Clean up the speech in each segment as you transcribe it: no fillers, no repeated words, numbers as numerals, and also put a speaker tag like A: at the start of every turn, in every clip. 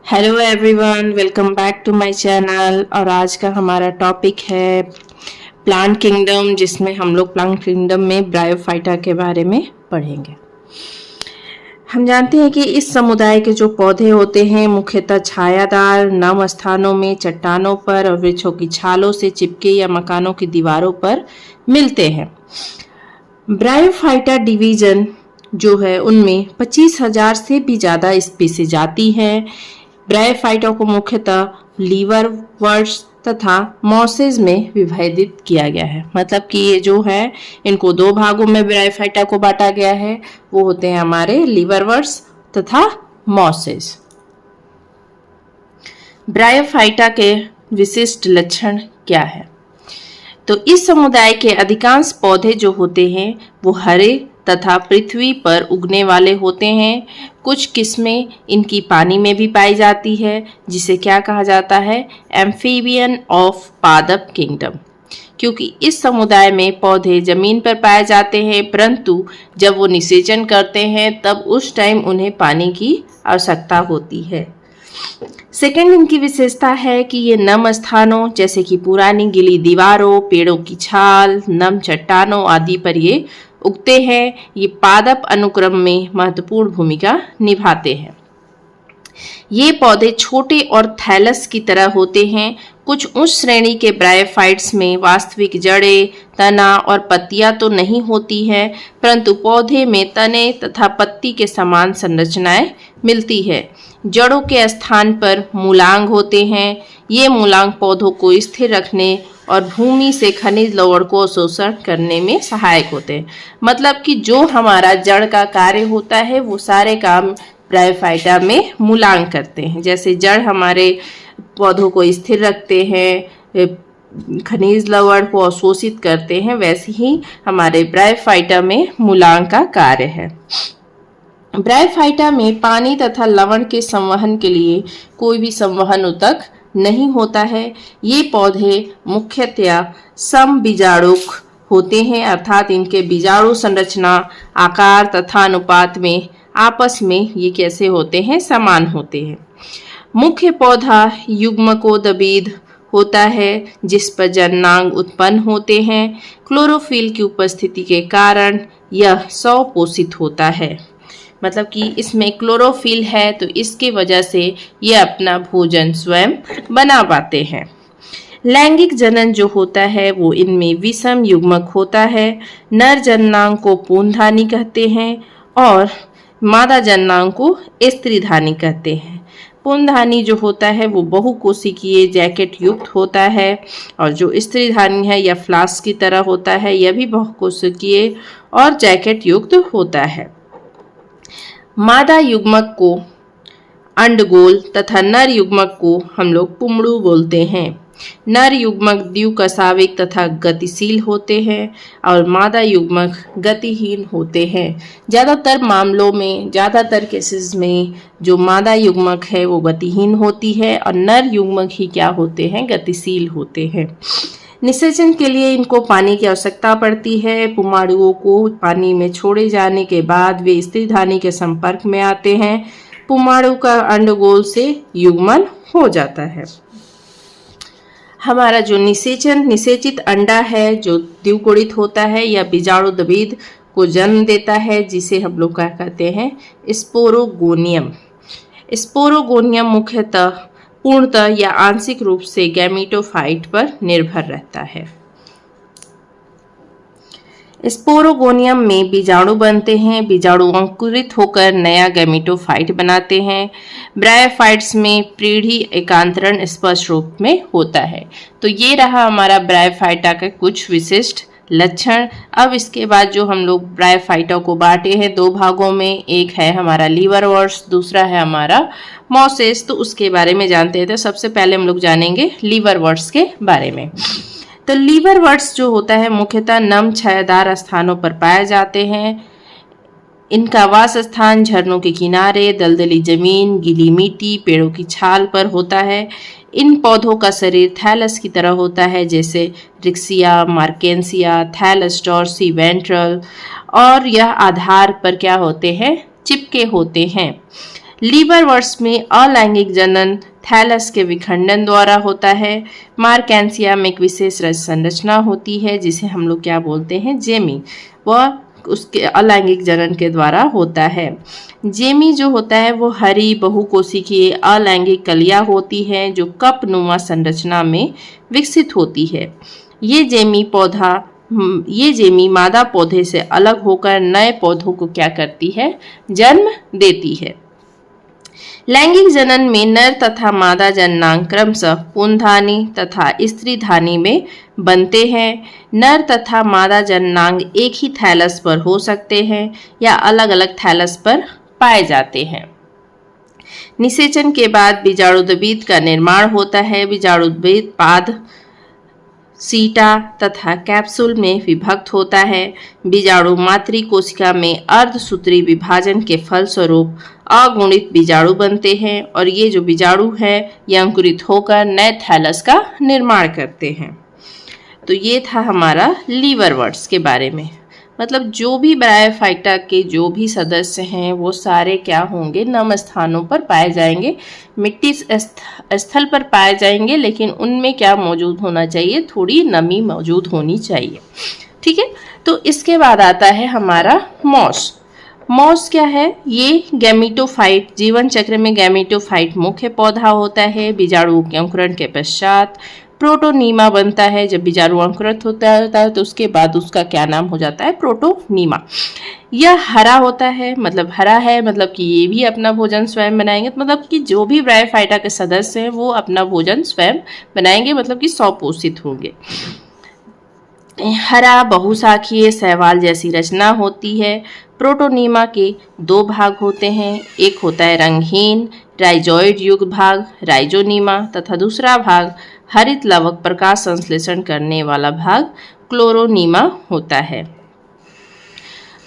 A: Hello everyone, welcome back to my channel. और आज का हमारा टॉपिक है प्लांट किंगडम, जिसमें हम लोग प्लांट किंगडम में ब्रायोफाइटा के बारे में पढ़ेंगे। हम जानते हैं कि इस समुदाय के जो पौधे होते हैं मुख्यतः छायादार नम स्थानों में, चट्टानों पर और वृक्षों की छालों से चिपके या मकानों की दीवारों पर मिलते हैं। ब्रायोफाइटा डिवीजन जो है उनमें 25,000 से भी ज़्यादा स्पीसीज आती हैं। ब्रायोफाइटा को मुख्यतः लीवर वर्ड्स तथा मॉसेज में विभाजित किया गया है। मतलब कि ये जो है इनको दो भागों में ब्रायोफाइटा को बांटा गया है, वो होते हैं हमारे लीवर वर्ड्स तथा मॉसेज। ब्रायोफाइटा के विशिष्ट लक्षण क्या है? तो इस समुदाय के अधिकांश पौधे जो होते हैं वो हरे तथा पृथ्वी पर उगने वाले होते हैं। कुछ किस्में इनकी पानी में भी पाई जाती है, जिसे क्या कहा जाता है? एम्फीबियन ऑफ पादप किंगडम। क्योंकि इस समुदाय में पौधे जमीन पर पाए जाते हैं, परंतु जब वो निषेचन करते हैं तब उस टाइम उन्हें पानी की आवश्यकता होती है। सेकेंड, इनकी विशेषता है कि ये नम स्थानों जैसे कि पुरानी गीली दीवारों, पेड़ों की छाल, नम चट्टानों आदि पर ये उगते हैं। ये पादप अनुक्रम में महत्वपूर्ण भूमिका निभाते हैं। ये पौधे छोटे और थैलस की तरह होते हैं। कुछ उच्च श्रेणी के ब्रायोफाइट्स में वास्तविक जड़ें, तना और पत्तियां तो नहीं होती हैं, परंतु पौधे में तने तथा पत्ती के समान संरचनाएं मिलती है। जड़ों के स्थान पर मूलांग होते हैं। ये मूलांग पौधों को स्थिर रखने और भूमि से खनिज लवण को शोषण करने में सहायक होते हैं। मतलब कि जो हमारा जड़ का कार्य होता है वो सारे काम ब्रायोफाइटा में मूलांग करते हैं। जैसे जड़ हमारे पौधों को स्थिर रखते हैं, खनिज लवण को अवशोषित करते हैं, वैसे ही हमारे ब्रायोफाइटा में मूलांग का कार्य है। ब्रायोफाइटा में पानी तथा लवण के संवहन के लिए कोई भी संवहन ऊतक नहीं होता है। ये पौधे मुख्यतया समबीजाणुक होते हैं, अर्थात इनके बीजाणु संरचना, आकार तथा अनुपात में आपस में ये कैसे होते हैं? समान होते हैं। मुख्य पौधा युग्मकोद्भिद होता है, जिस पर जननांग उत्पन्न होते हैं। क्लोरोफिल की उपस्थिति के कारण यह स्वपोषित होता है। मतलब कि इसमें क्लोरोफिल है, तो इसकी वजह से ये अपना भोजन स्वयं बना पाते हैं। लैंगिक जनन जो होता है वो इनमें विषम युग्मक होता है। नर जननांग को पूर्णधानी कहते हैं और मादा जननांग को स्त्रीधानी कहते हैं। पूर्णधानी जो होता है वो बहुकोशिकीय जैकेट युक्त होता है, और जो स्त्रीधानी है या फ्लास्क की तरह होता है, यह भी बहुकोशिकीय और जैकेट युक्त होता है। मादा युग्मक को अंडगोल तथा नर युग्मक को हम लोग पुमड़ू बोलते हैं। नर युग्मक द्विकशाविक तथा गतिशील होते हैं और मादा युग्मक गतिहीन होते हैं। ज़्यादातर मामलों में, ज़्यादातर केसेस में जो मादा युग्मक है वो गतिहीन होती है और नर युग्मक ही क्या होते हैं? गतिशील होते हैं। निषेचन के लिए इनको पानी की आवश्यकता पड़ती है। पुमाड़ुओं को पानी में छोड़े जाने के बाद वे स्त्रीधानी के संपर्क में आते हैं। पुमाड़ु का अंडगोल से युग्मन हो जाता है। हमारा जो निषेचित अंडा है जो द्विगुणित होता है या बीजाणुद्भिद को जन्म देता है, जिसे हम लोग क्या कहते हैं? स्पोरोगोनियम। स्पोरोगोनियम मुख्यतः पूर्णतः या आंशिक रूप से गैमीटोफाइट पर निर्भर रहता है। स्पोरोगोनियम में बीजाणु बनते हैं। बीजाणु अंकुरित होकर नया गैमीटोफाइट बनाते हैं। ब्रायोफाइट्स में पीढ़ी एकांतरण स्पष्ट रूप में होता है। तो ये रहा हमारा ब्रायोफाइटा का कुछ विशिष्ट लक्षण। अब इसके बाद जो हम लोग ब्रायोफाइटा को बांटे हैं दो भागों में, एक है हमारा लीवरवर्ट्स, दूसरा है हमारा मॉसेस। तो उसके बारे में जानते हैं। तो सबसे पहले हम लोग जानेंगे लीवरवर्ट्स के बारे में। तो लीवरवर्ट्स जो होता है मुख्यतः नम छायादार स्थानों पर पाए जाते हैं। इनका वास स्थान झरनों के किनारे, दलदली जमीन, गीली मिट्टी, पेड़ों की छाल पर होता है। इन पौधों का शरीर थैलस की तरह होता है, जैसे Riccia, Marchantia, thallus dorsiventral, और यह आधार पर क्या होते हैं? चिपके होते हैं। लीवरवर्ट्स में अलैंगिक जनन थैलस के विखंडन द्वारा होता है। मार्केंसिया में एक विशेष संरचना होती है जिसे हम लोग क्या बोलते हैं, जेमी, वह उसके अलैंगिक जनन के द्वारा होता है। जेमी जो होता है वो हरी बहुकोशिकीय अलैंगिक कलियां होती हैं जो कपनुमा संरचना में विकसित होती है। ये जेमी मादा पौधे से अलग होकर नए पौधों को क्या करती है, जन्म देती है। लैंगिक जनन में नर तथा मादा जननांग क्रमशः पुंधानी तथा स्त्रीधानी में बनते हैं। नर तथा मादा जननांग एक ही थैलस पर हो सकते हैं या अलग अलग थैलस पर पाए जाते हैं। निषेचन के बाद बीजाणुद्वीप का निर्माण होता है। बीजाणुद्वीप पाद, सीटा तथा कैप्सूल में विभक्त होता है। बीजाणु मातृ कोशिका में अर्धसूत्री विभाजन के फलस्वरूप अगुणित बीजाणु बनते हैं और ये जो बीजाणु है ये अंकुरित होकर नए थैलस का निर्माण करते हैं। तो ये था हमारा लीवरवर्ट्स के बारे में। मतलब जो भी ब्रायोफाइटा के जो भी सदस्य हैं वो सारे क्या होंगे, नम स्थानों पर पाए जाएंगे, मिट्टी स्थल पर पाए जाएंगे, लेकिन उनमें क्या मौजूद होना चाहिए, थोड़ी नमी मौजूद होनी चाहिए। ठीक है, तो इसके बाद आता है हमारा मॉस। मॉस क्या है, ये गैमेटोफाइट, जीवन चक्र में गैमेटोफाइट मुख्य पौधा होता है। बीजाणु के अंकुरण के पश्चात प्रोटोनीमा बनता है। जब बीजाणु अंकुरित होता है तो उसके बाद उसका क्या नाम हो जाता है, प्रोटोनीमा। यह हरा होता है, मतलब हरा है, मतलब कि ये भी अपना भोजन स्वयं बनाएंगे। मतलब कि जो भी ब्रायोफाइटा के सदस्य हैं वो अपना भोजन स्वयं बनाएंगे, मतलब कि स्वपोषित होंगे। हरा बहुशाखीय शैवाल जैसी रचना होती है। प्रोटोनीमा के दो भाग होते हैं, एक होता है रंगहीन राइजोइड युक्त भाग राइजोनीमा तथा दूसरा भाग हरित लवक प्रकाश संश्लेषण करने वाला भाग क्लोरोनीमा होता है।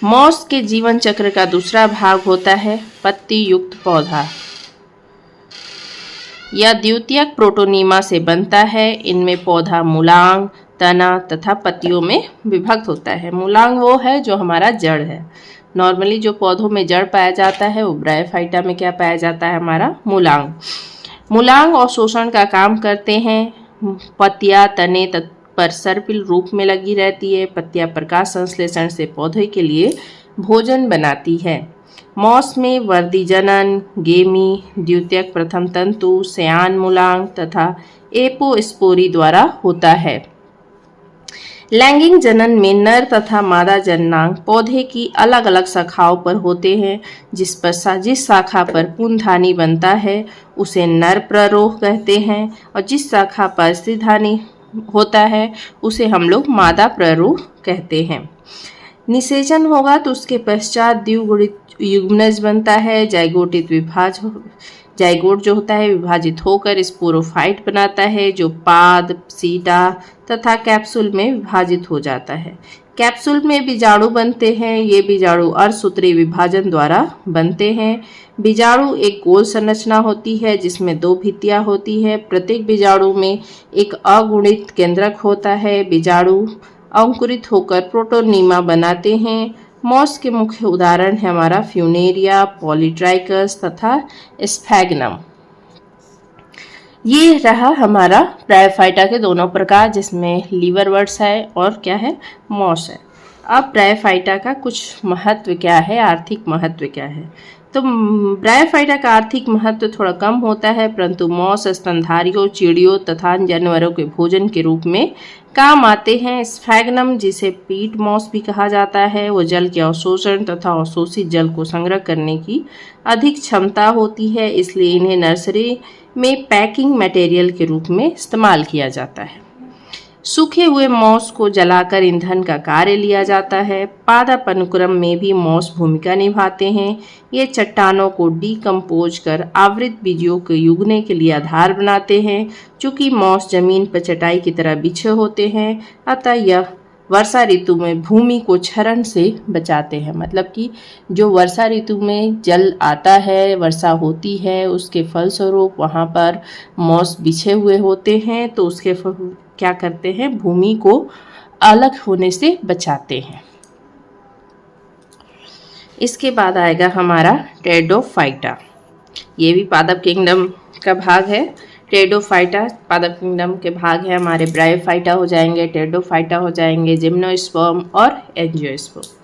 A: मॉस के जीवन चक्र का दूसरा भाग होता है पत्ती युक्त पौधा। यह द्वितीयक प्रोटोनीमा से बनता है। इनमें पौधा मूलांग, तना तथा पत्तियों में विभक्त होता है। मूलांग वो है जो हमारा जड़ है। नॉर्मली जो पौधों में जड़ पाया जाता है वो ब्रायोफाइटा में क्या पाया जाता है, हमारा मूलांग। मूलांग और शोषण का काम करते हैं। पत्तियां तने पर सर्पिल रूप में लगी रहती है। पत्तियां प्रकाश संश्लेषण से पौधे के लिए भोजन बनाती है। मॉस में वर्दी जनन, गेमी, द्वितीयक प्रथम तंतु, सयान मूलांग तथा एपोस्पोरी द्वारा होता है। लैंगिक जनन में नर तथा मादा जननांग पौधे की अलग अलग शाखाओं पर होते हैं। जिस शाखा पर पुंधानी बनता है उसे नर प्ररोह कहते हैं और जिस शाखा पर स्त्रीधानी होता है उसे हम लोग मादा प्ररोह कहते हैं। निषेचन होगा तो उसके पश्चात द्विगुणित युग्मनज बनता है। जाइगोट जो होता है विभाजित होकर स्पोरोफाइट बनाता है जो पाद, सीटा तथा कैप्सूल में विभाजित हो जाता है। कैप्सूल में बीजाणु बनते हैं। ये बीजाणु अर्धसूत्री विभाजन द्वारा बनते हैं। बीजाणु एक गोल संरचना होती है जिसमें दो भित्तियां होती है। प्रत्येक बीजाणु में एक अगुणित केंद्रक होता है। बीजाणु अंकुरित होकर प्रोटोनीमा बनाते हैं। मॉस के मुख्य उदाहरण है हमारा फ्यूनेरिया, पॉलीट्राइकस तथा स्फैग्नम। ये रहा हमारा ब्रायोफाइटा के दोनों प्रकार, जिसमें लीवरवर्ट्स है और क्या है, मॉस है। अब ब्रायोफाइटा का कुछ महत्व क्या है, आर्थिक महत्व क्या है। तो ब्रायोफाइटा का आर्थिक महत्व थोड़ा कम होता है, परंतु मॉस स्तनधारियों, चिड़ियों तथा जानवरों के भोजन के रूप में काम आते हैं। स्फैग्नम, जिसे पीट मॉस भी कहा जाता है, वो जल के अवशोषण तथा अवशोषित जल को संग्रह करने की अधिक क्षमता होती है, इसलिए इन्हें नर्सरी में पैकिंग मटेरियल के रूप में इस्तेमाल किया जाता है। सूखे हुए मॉस को जलाकर ईंधन का कार्य लिया जाता है। पादप अनुक्रम में भी मॉस भूमिका निभाते हैं। ये चट्टानों को डिकम्पोज कर आवृत बीजों के युगने के लिए आधार बनाते हैं। चूंकि मॉस जमीन पर चटाई की तरह बिछे होते हैं, अतः यह वर्षा ऋतु में भूमि को क्षरण से बचाते हैं। मतलब कि जो वर्षा ऋतु में जल आता है, वर्षा होती है, उसके फलस्वरूप वहाँ पर मॉस बिछे हुए होते हैं, तो उसके क्या करते हैं, भूमि को अलग होने से बचाते हैं। इसके बाद आएगा हमारा टेरिडोफाइटा। ये भी पादप किंगडम का भाग है। टेरिडोफाइटा पादप किंगडम के भाग है हमारे। ब्रायोफाइटा हो जाएंगे, टेरिडोफाइटा हो जाएंगे, जिम्नोस्पर्म और एंजियोस्पर्म।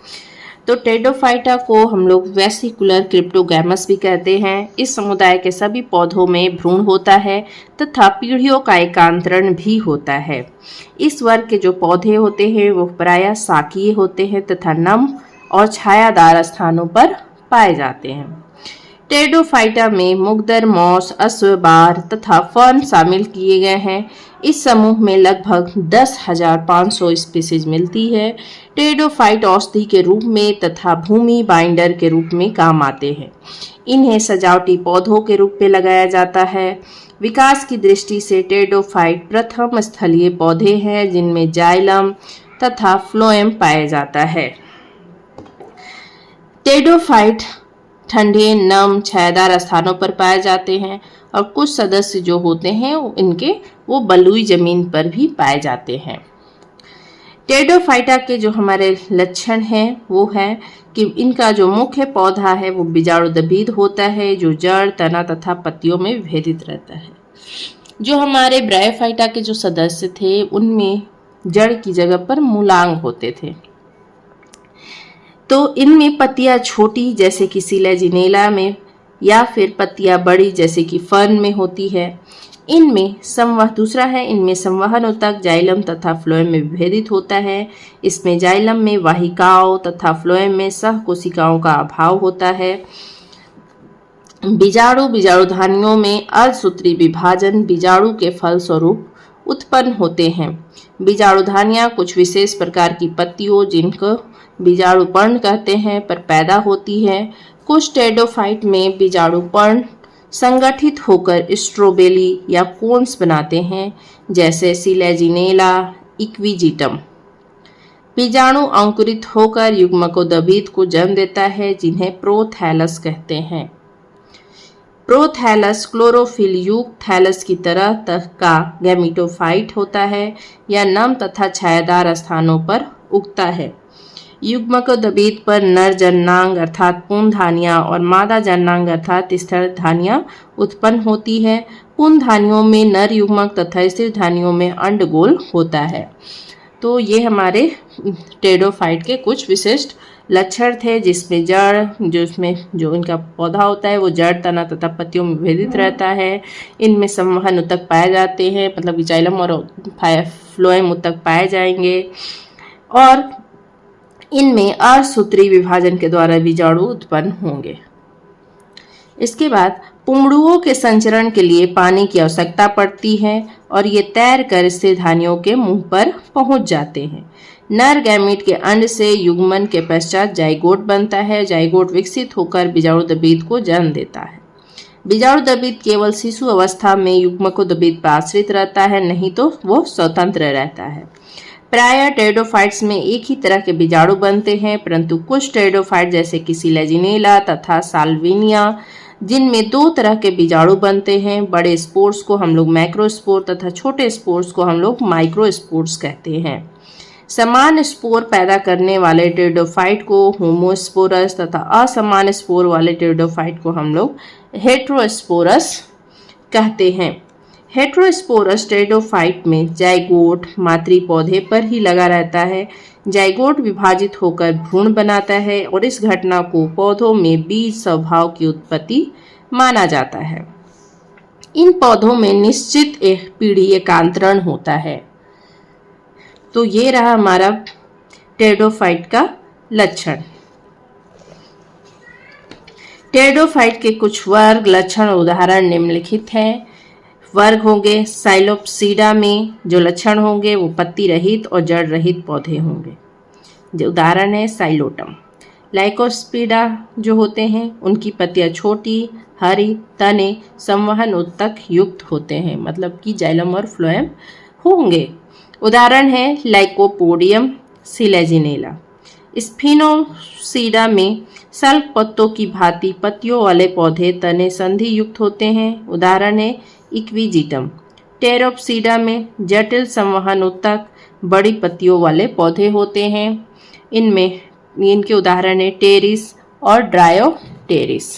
A: तो टेरिडोफाइटा को हम लोग वेसिकुलर क्रिप्टोगैमस भी कहते हैं। इस समुदाय के सभी पौधों में भ्रूण होता है तथा पीढ़ियों का एकांतरण भी होता है। इस वर्ग के जो पौधे होते हैं वो प्रायः शाकीय होते हैं तथा नम और छायादार स्थानों पर पाए जाते हैं। टेरिडोफाइटा में मुग्दर, मॉस, अश्व, बार तथा फर्न शामिल किए गए हैं। इस समूह में लगभग 10,500 स्पीसीज मिलती है। टेरिडोफाइट औषधि के रूप में तथा भूमि बाइंडर के रूप में काम आते हैं। इन्हें सजावटी पौधों के रूप में लगाया जाता है। विकास की दृष्टि से टेरिडोफाइट प्रथम स्थलीय पौधे हैं जिनमें जाइलम तथा फ्लोएम पाया जाता है। टेरिडोफाइट ठंडे, नम, छायादार स्थानों पर पाए जाते हैं और कुछ सदस्य जो होते हैं वो बलुई जमीन पर भी पाए जाते हैं। टेरिडोफाइटा के जो हमारे लक्षण हैं वो है कि इनका जो मुख्य पौधा है वो बीजाणुदबीद होता है जो जड़, तना तथा पत्तियों में विभेदित रहता है। जो हमारे ब्रायोफाइटा के जो सदस्य थे उनमें जड़ की जगह पर मूलांग होते थे। तो इनमें पत्तियां छोटी जैसे कि सिलेजिनेला में या फिर पत्तियां बड़ी जैसे कि फर्न में होती है। इनमें संवहन ऊतक जाइलम तथा फ्लोएम में विभेदित होता है। इसमें जाइलम में वाहिकाओं तथा फ्लोएम में सहकोशिकाओं का अभाव होता है। बीजाणुधानियों में अर्धसूत्री विभाजन बीजाणु के फलस्वरूप उत्पन्न होते हैं। बीजाणुधानियां कुछ विशेष प्रकार की पत्तियों जिनको बीजाणुपर्ण कहते हैं पर पैदा होती है। कुछ टेरिडोफाइट में बीजाणुपर्ण संगठित होकर स्ट्रोबेली या कोन्स बनाते हैं जैसे सिलेजिनेला इक्विजिटम। बीजाणु अंकुरित होकर युग्मकोदबीद को जन्म देता है जिन्हें प्रोथैलस कहते हैं। प्रोथैलस क्लोरोफिल युक्त थैलस की तरह का गैमेटोफाइट होता है। यह नम तथा छायादार स्थानों पर उगता है। युग्मकोदबीद पर नर जननांग अर्थात पूर्णधानियां और मादा जननांग अर्थात स्थिरधानियां उत्पन्न होती है। पूर्णधानियों में नर युग्मक तथा स्थिरधानियों में अंडगोल होता है। तो ये हमारे टेरिडोफाइट के कुछ विशिष्ट लक्षण थे जिसमें जो इनका पौधा होता है वो जड़, तना तथा पत्तियों में विभेदित रहता है। इनमें संवहन ऊतक पाए जाते हैं मतलब जाइलम और फ्लोएम ऊतक पाए जाएंगे और इनमें अर्धसूत्री विभाजन के द्वारा बीजाणु उत्पन्न होंगे। इसके बाद पुंगड़ुओं के संचरण के लिए पानी की आवश्यकता पड़ती है और ये तैरकर स्थिरधानियों के मुंह पर पहुंच जाते हैं। नर गैमीट के अंड से युग्मन के पश्चात जाइगोट बनता है। जाइगोट विकसित होकर बीजाणुदबीद को जन्म देता है। बीजाणुदबीद केवल शिशु अवस्था में युग्मकोदबीद पर आश्रित रहता है, नहीं तो वो स्वतंत्र रहता है। प्रायः टेरिडोफाइट्स में एक ही तरह के बीजाणु बनते हैं, परंतु कुछ टेरिडोफाइट जैसे कि सिलेजिनेला तथा साल्विनिया जिनमें दो तरह के बीजाणु बनते हैं। बड़े स्पोर्स को हम लोग मैक्रोस्पोर तथा छोटे स्पोर्स को हम लोग माइक्रोस्पोर्स कहते हैं। समान स्पोर पैदा करने वाले टेरिडोफाइट को होमोस्पोरस तथा असमान स्पोर वाले टेरिडोफाइट को हम लोग हेटेरोस्पोरस कहते हैं। हेटेरोस्पोरस टेरिडोफाइट में जाइगोट मातृ पौधे पर ही लगा रहता है। जाइगोट विभाजित होकर भ्रूण बनाता है और इस घटना को पौधों में बीज स्वभाव की उत्पत्ति माना जाता है। इन पौधों में निश्चित पीढ़ी एकांतरण होता है। तो ये रहा हमारा टेरिडोफाइट का लक्षण। टेरिडोफाइट के कुछ वर्ग, लक्षण और उदाहरण निम्नलिखित हैं। वर्ग होंगे साइलोप्सीडा में जो लक्षण होंगे वो पत्ती रहित और जड़ रहित पौधे होंगे। जो उदाहरण है साइलोटम। लाइकोस्पीडा जो होते हैं उनकी पत्तियां छोटी, हरी, तने संवहन ऊतक युक्त होते हैं मतलब कि जाइलम और फ्लोएम होंगे। उदाहरण है लाइकोपोडियम, सिलेजिनेला। स्फिनोसीडा में सल्क पत्तों की भांति पत्तियों वाले पौधे तने संधि युक्त होते हैं। उदाहरण है इक्विजिटम। टेरोप्सीडा में जटिल संवहन ऊतक बड़ी पत्तियों वाले पौधे होते हैं। इनके उदाहरण है टेरिस और ड्रायोटेरिस।